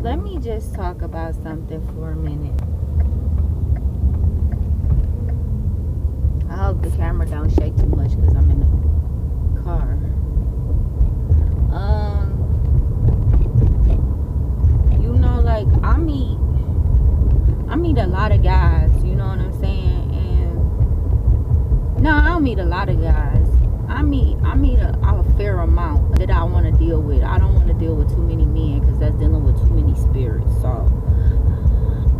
Let me just talk about something for a minute. I hope the camera don't shake too much because I'm in the car. You know, like I meet a lot of guys, you know what I'm saying? And no, I don't meet a lot of guys. I meet a fair amount that I want to deal with. I don't want to deal with too many men because that's dealing with too many spirits. So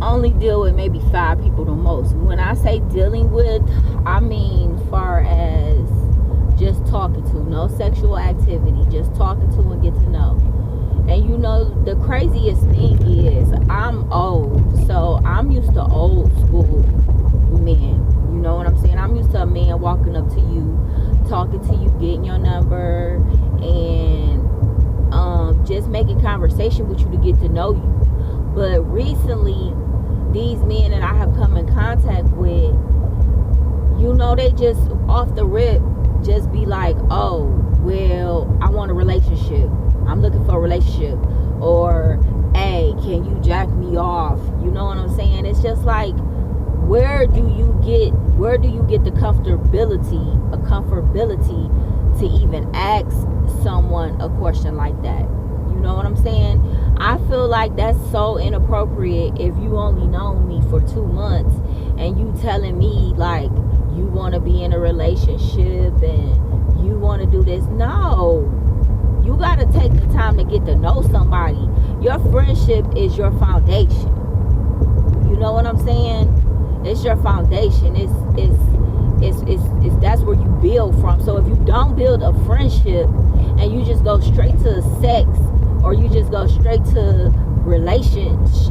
I only deal with maybe 5 people the most. When I say dealing with, I mean far as just talking to, no sexual activity, just talking to and get to know. And you know, the craziest thing is I'm old, so I'm used to old school men. You know what I'm saying? I'm used to a man walking up to you, talking to you, getting your number, and just making conversation with you to get to know you. But recently, these men that I have come in contact with, you know, they just off the rip just be like, oh, well, I want a relationship. I'm looking for a relationship. Or, hey, can you jack me off? You know what I'm saying? It's just like, where do you get the comfortability to even ask someone a question like that? You know what I'm saying? I feel like that's so inappropriate if you only known me for 2 months and you telling me like you want to be in a relationship and you want to do this. No. You got to take the time to get to know somebody. Your friendship is your foundation. You know what I'm saying? It's your foundation. It's that's where you build from. So if you don't build a friendship and you just go straight to sex, or you just go straight to relationships,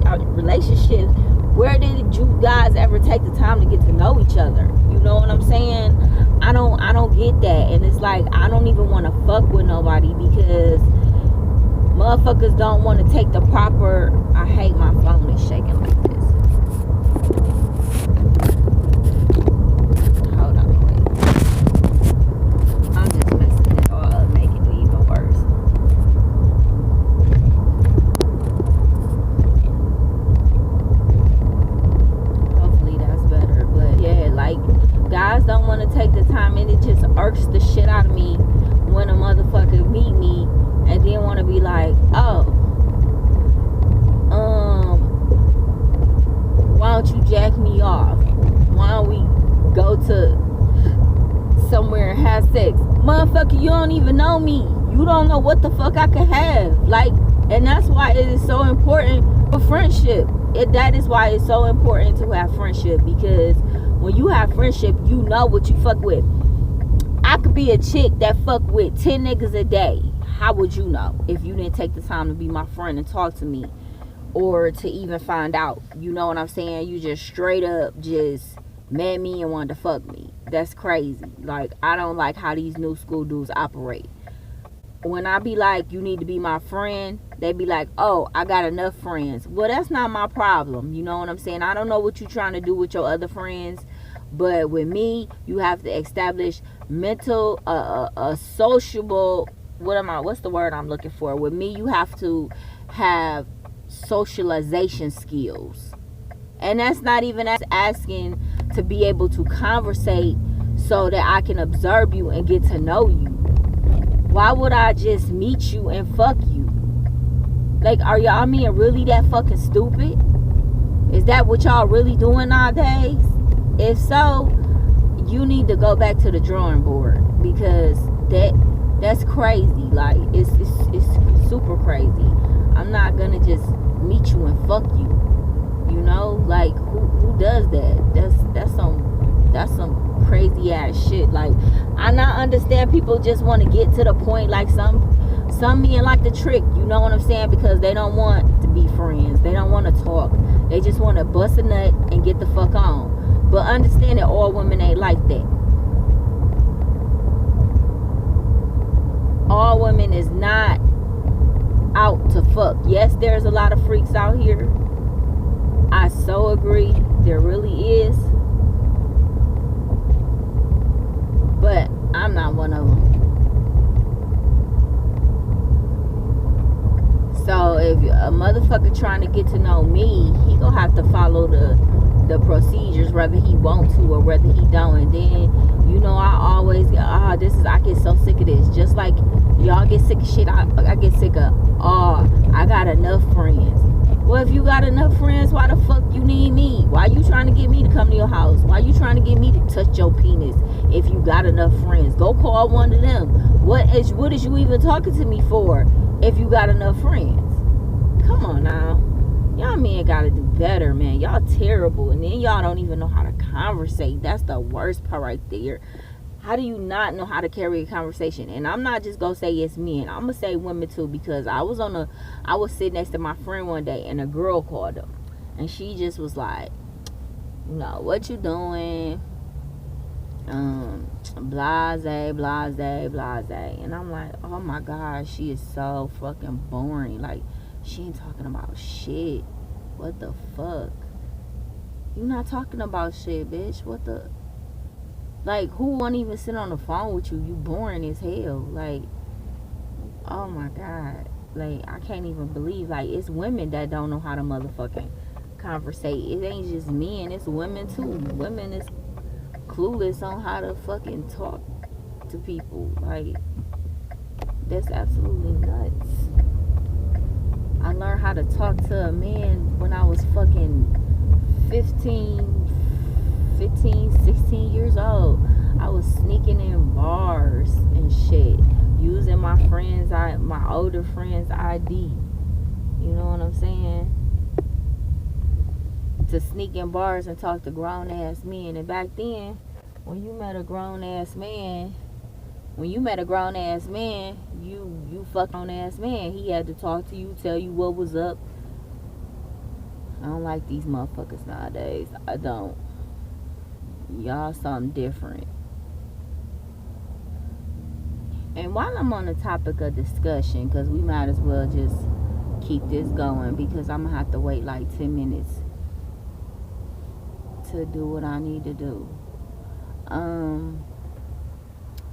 where did you guys ever take the time to get to know each other? You know what I'm saying? I don't get that. And it's like, I don't even want to fuck with nobody because motherfuckers don't want to take the proper. I hate my phone is shaking like this. Hold on, wait. I'm just messing it all up, making it even worse. Hopefully that's better. But yeah, like, guys don't want to take the time, and it just irks the shit out of me when a motherfucker meet me and then want to be like, oh, why don't you jack me off? Why don't we go to somewhere and have sex? Motherfucker, you don't even know me. You don't know what the fuck I could have. Like, and that's why it is so important for friendship. That is why it's so important to have friendship, because when you have friendship, you know what you fuck with. I could be a chick that fuck with 10 niggas a day. How would you know if you didn't take the time to be my friend and talk to me, or to even find out? You know what I'm saying? You just straight up just met me and wanted to fuck me. That's crazy. Like, I don't like how these new school dudes operate. When I be like, you need to be my friend, they be like, oh, I got enough friends. Well, that's not my problem. You know what I'm saying? I don't know what you're trying to do with your other friends, but with me, you have to establish mental, sociable, what's the word I'm looking for? With me, you have to have socialization skills. And that's not even asking to be able to conversate so that I can observe you and get to know you. Why would I just meet you and fuck you? Like, are y'all men really that fucking stupid? Is that what y'all really doing nowadays? If so, you need to go back to the drawing board, because that's crazy. Like, it's super crazy. I'm not gonna just meet you and fuck you. You know, like, who does that? That's some crazy ass shit. Like, I not understand people just want to get to the point. Like, some men like the trick, you know what I'm saying? Because they don't want to be friends. They don't want to talk. They just want to bust a nut and get the fuck on. But understand that all women ain't like that. All women is not out to fuck. Yes, there's a lot of freaks out here. I so agree. There really is. But I'm not one of them. So if a motherfucker trying to get to know me, he gonna have to follow the procedures, whether he want to or whether he don't. And then, you know, I always I get so sick of this. Just like y'all get sick of shit, I get sick of I got enough friends. Well, if you got enough friends, why the fuck you need me? Why you trying to get me to come to your house? Why you trying to get me to touch your penis? If you got enough friends, go call one of them. What is you even talking to me for if you got enough friends? Come on now. Y'all men gotta do better, man. Y'all terrible. And then y'all don't even know how to conversate. That's the worst part right there. How do you not know how to carry a conversation? And I'm not just gonna say it's men. I'm gonna say women too, because I was sitting next to my friend one day and a girl called him. And she just was like, no, what you doing? Blase, blase, blase. And I'm like, oh my God, she is so fucking boring. Like, she ain't talking about shit. What the fuck? You not talking about shit, bitch. What the? Like, who won't even sit on the phone with you? You boring as hell. Like, oh my God. Like, I can't even believe, like, it's women that don't know how to motherfucking conversate. It ain't just men, it's women too. Women is clueless on how to fucking talk to people. Like, that's absolutely nuts. I learned how to talk to a man when I was fucking 15, 16 years old. I was sneaking in bars and shit, using my older friends' ID. You know what I'm saying? To sneak in bars and talk to grown ass men. And back then, when you met a grown ass man, you fuck on ass man. He had to talk to you, tell you what was up. I don't like these motherfuckers nowadays. I don't. Y'all something different. And while I'm on the topic of discussion, because we might as well just keep this going, because I'm gonna have to wait like 10 minutes to do what I need to do.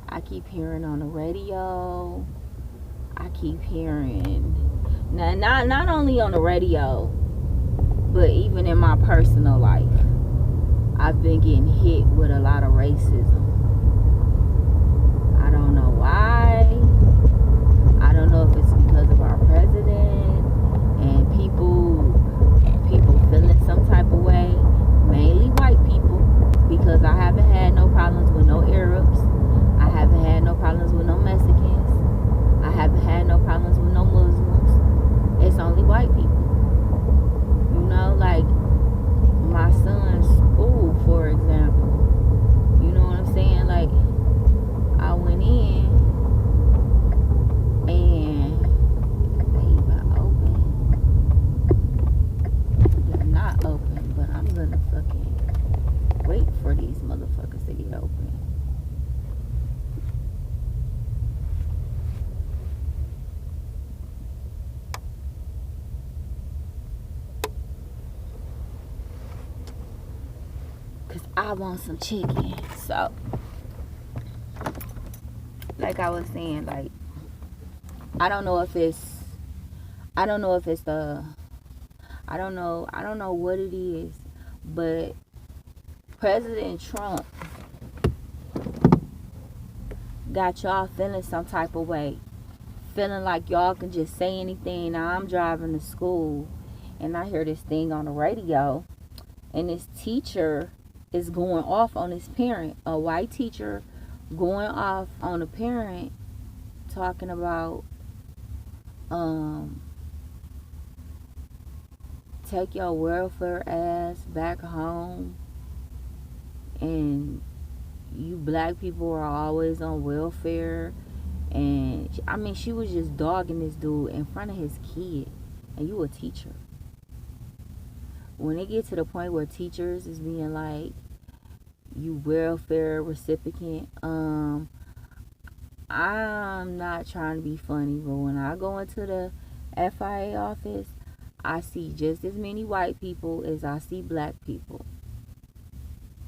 I keep hearing on the radio. I keep hearing, now not only on the radio, but even in my personal life, I've been getting hit with a lot of racism. I don't know why. I don't know if it's because of our president and people feeling some type of way. Mainly white people, because I haven't had no problems with no Arabs. I haven't had no problems with no Mexicans. I haven't had no problems with no Muslims. It's only white people. You know, like my son's school, for example. You know what I'm saying? Like, I went in and they even open. They're not open, but I'm gonna fucking wait for these motherfuckers to get open. Cause I want some chicken. So, like I was saying, like, I don't know what it is, but President Trump got y'all feeling some type of way, feeling like y'all can just say anything. Now I'm driving to school and I hear this thing on the radio, and this teacher is going off on his parent, a white teacher going off on a parent, talking about take your welfare ass back home, and you black people are always on welfare. And I mean, she was just dogging this dude in front of his kid, and you a teacher. When it gets to the point where teachers is being like, you welfare recipient, I'm not trying to be funny, but when I go into the FIA office, I see just as many white people as I see black people.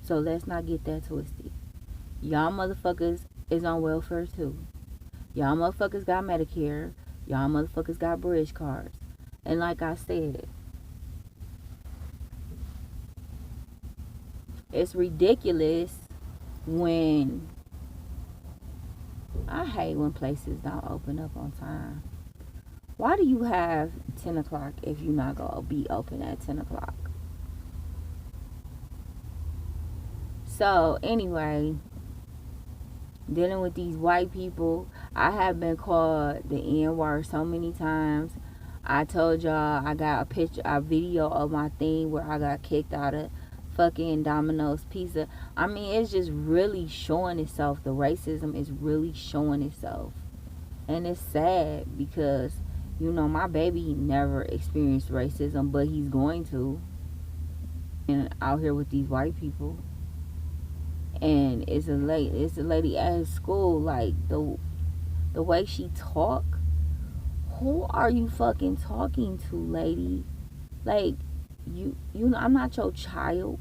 So let's not get that twisted. Y'all motherfuckers is on welfare too. Y'all motherfuckers got Medicare. Y'all motherfuckers got bridge cards. And like I said, it's ridiculous when I hate when places don't open up on time. Why do you have 10 o'clock if you're not going to be open at 10 o'clock? So, anyway, dealing with these white people, I have been called the N-word so many times. I told y'all I got a video of my thing where I got kicked out of fucking Domino's Pizza. I mean, it's just really showing itself. The racism is really showing itself. And it's sad because, you know, my baby never experienced racism, but he's going to. And out here with these white people. And it's a lady at his school, like the way she talk. Who are you fucking talking to, lady? Like, you know, I'm not your child.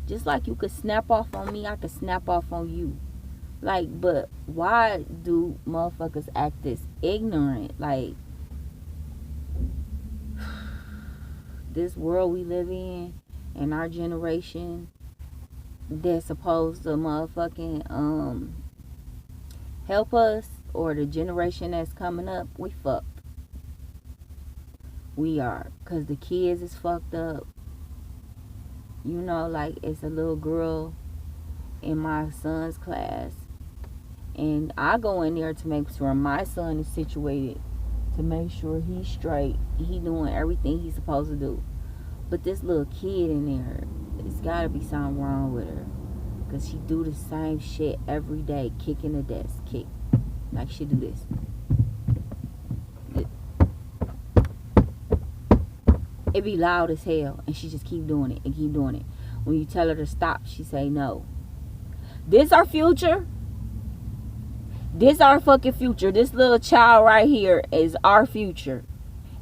Just like you could snap off on me, I could snap off on you. Like, but why do motherfuckers act this ignorant? Like, this world we live in our generation, they're supposed to motherfucking help us, or the generation that's coming up, we fucked. We are, because the kids is fucked up. You know, like, it's a little girl in my son's class, and I go in there to make sure my son is situated, to make sure he's straight, he doing everything he's supposed to do. But this little kid in there, it's gotta be something wrong with her, because she do the same shit every day, kicking the desk, kick, like she do this. It be loud as hell, and she just keep doing it and keep doing it. When you tell her to stop, she say no. This our future. This our fucking future. This little child right here is our future.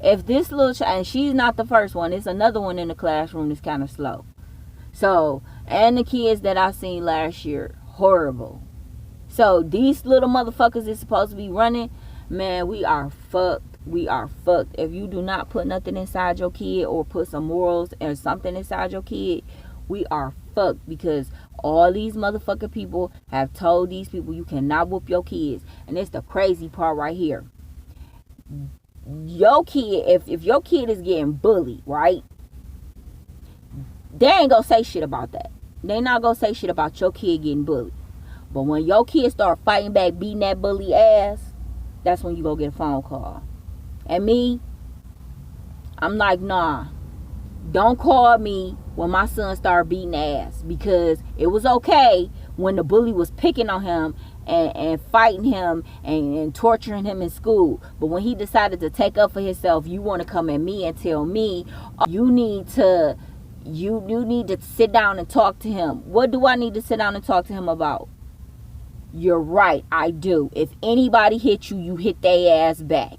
If this little child, and she's not the first one, it's another one in the classroom that's kind of slow. So, and the kids that I seen last year, horrible. So, these little motherfuckers is supposed to be running. Man, we are fucked. We are fucked. If you do not put nothing inside your kid, or put some morals or something inside your kid, we are fucked, because all these motherfucking people have told these people you cannot whoop your kids. And it's the crazy part right here. Your kid, if your kid is getting bullied, right, they ain't gonna say shit about that. They not gonna say shit about your kid getting bullied. But when your kid start fighting back, beating that bully ass, that's when you go get a phone call. And me, I'm like, nah, don't call me when my son started beating ass, because it was okay when the bully was picking on him and fighting him and torturing him in school. But when he decided to take up for himself, you want to come at me and tell me you need to sit down and talk to him. What do I need to sit down and talk to him about? You're right, I do. If anybody hit you, you hit their ass back.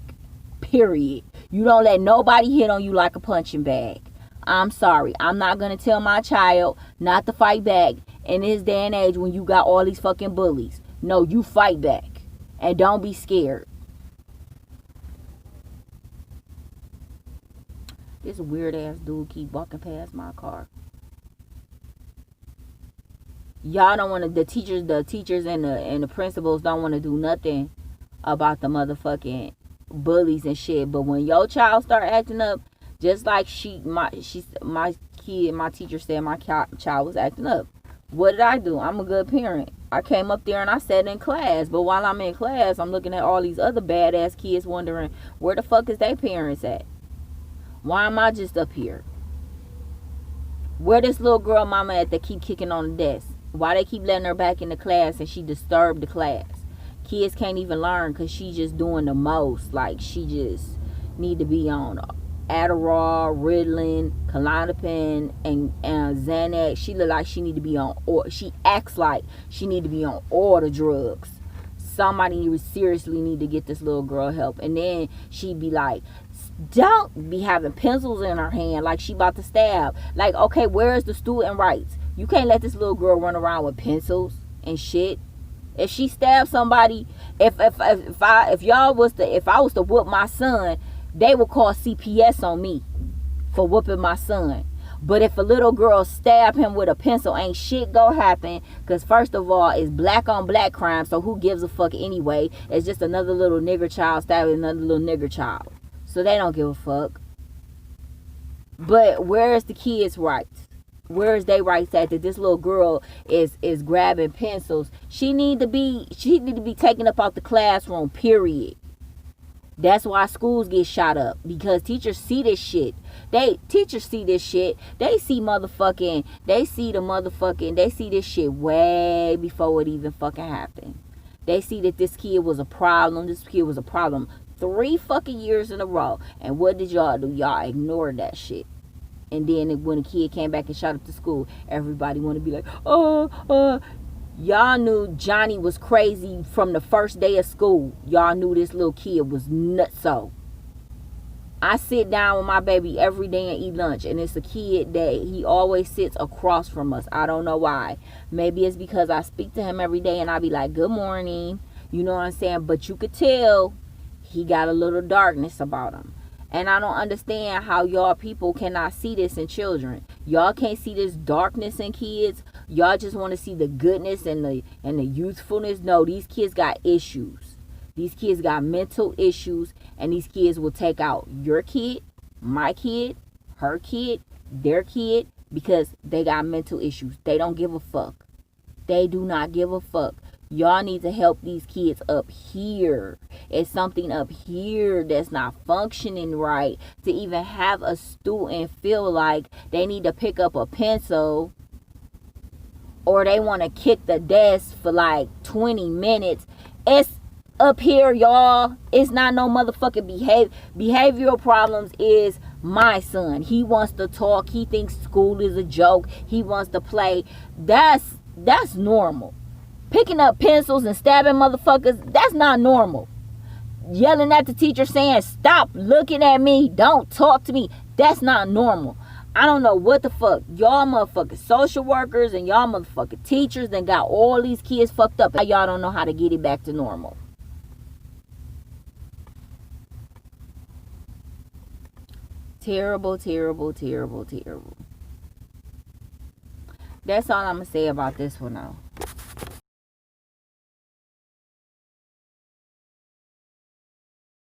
Period. You don't let nobody hit on you like a punching bag. I'm sorry. I'm not going to tell my child not to fight back in this day and age when you got all these fucking bullies. No, you fight back. And don't be scared. This weird ass dude keep walking past my car. Y'all don't want to, the teachers and the principals don't want to do nothing about the motherfucking bullies and shit. But when your child start acting up, just like my teacher said my child was acting up, what did I do? I'm a good parent. I came up there and I sat in class. But while I'm in class, I'm looking at all these other badass kids wondering, where the fuck is their parents at? Why am I just up here? Where this little girl mama at that keep kicking on the desk? Why they keep letting her back in the class and she disturbed the class? Kids can't even learn because she just doing the most. Like, she just need to be on Adderall, Ritalin, Klonopin, and Xanax. She look like she need to be on, or she acts like she need to be on all the drugs. Somebody seriously need to get this little girl help. And then she be like, don't be having pencils in her hand like she about to stab. Like, okay, where is the student rights? You can't let this little girl run around with pencils and shit. If she stabs somebody, if I was to whoop my son, they will call CPS on me for whooping my son. But if a little girl stab him with a pencil, ain't shit gonna happen. Because first of all, it's black on black crime, so who gives a fuck anyway? It's just another little nigger child stabbing another little nigger child. So they don't give a fuck. But where is the kids' rights? Where is they rights at that this little girl is grabbing pencils? She need to be taken up out the classroom, period. That's why schools get shot up, because teachers see this shit. Teachers see this shit. They see this shit way before it even fucking happened. They see that this kid was a problem. 3 fucking years in a row. And what did y'all do? Y'all ignored that shit. And then when a kid came back and shot up the school, everybody want to be like, y'all knew Johnny was crazy from the first day of school. Y'all knew this little kid was nutso. I sit down with my baby every day and eat lunch, and it's a kid that he always sits across from us. I don't know why. Maybe it's because I speak to him every day and I be like, good morning. You know what I'm saying? But you could tell he got a little darkness about him. And I don't understand how y'all people cannot see this in children. Y'all can't see this darkness in kids. Y'all just want to see the goodness and the youthfulness. No, these kids got issues. These kids got mental issues, and these kids will take out your kid, my kid, her kid, their kid, because they got mental issues. They don't give a fuck. They do not give a fuck. Y'all need to help these kids up here. It's something up here that's not functioning right to even have a student feel like they need to pick up a pencil or they want to kick the desk for like 20 minutes. It's up here, y'all. It's not no motherfucking behavioral problems. Is my son. He wants to talk. He thinks school is a joke. He wants to play. That's normal. Picking up pencils and stabbing motherfuckers, that's not normal. Yelling at the teacher saying, stop looking at me, don't talk to me, that's not normal. I don't know what the fuck. Y'all motherfucking social workers and y'all motherfucking teachers that got all these kids fucked up. Y'all don't know how to get it back to normal. Terrible, terrible, terrible, terrible. That's all I'm going to say about this one now.